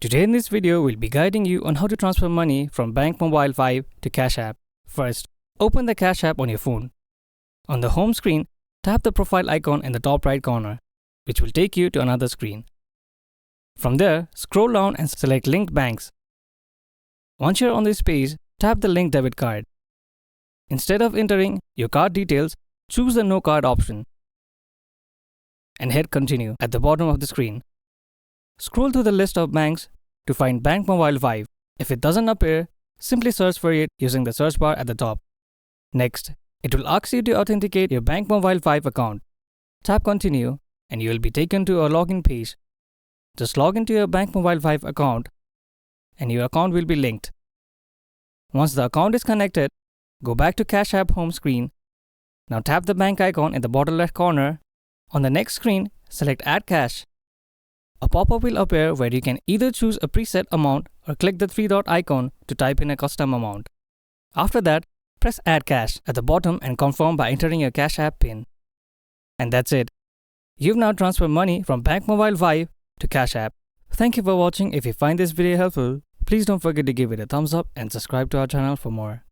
Today in this video, we'll be guiding you on how to transfer money from BankMobile Vibe to Cash App. First, open the Cash App on your phone. On the home screen, tap the profile icon in the top right corner, which will take you to another screen. From there, scroll down and select Linked Banks. Once you're on this page, tap the Link Debit Card. Instead of entering your card details, choose the No Card option and hit Continue at the bottom of the screen. Scroll through the list of banks to find BankMobile Vibe. If it doesn't appear, simply search for it using the search bar at the top. Next, it will ask you to authenticate your BankMobile Vibe account. Tap Continue and you will be taken to a login page. Just log into your BankMobile Vibe account and your account will be linked. Once the account is connected, go back to Cash App home screen. Now tap the bank icon in the bottom left corner. On the next screen, select Add Cash. A pop-up will appear where you can either choose a preset amount or click the three-dot icon to type in a custom amount. After that, press Add Cash at the bottom and confirm by entering your Cash App PIN. And that's it. You've now transferred money from BankMobile Vibe to Cash App. Thank you for watching. If you find this video helpful, please don't forget to give it a thumbs up and subscribe to our channel for more.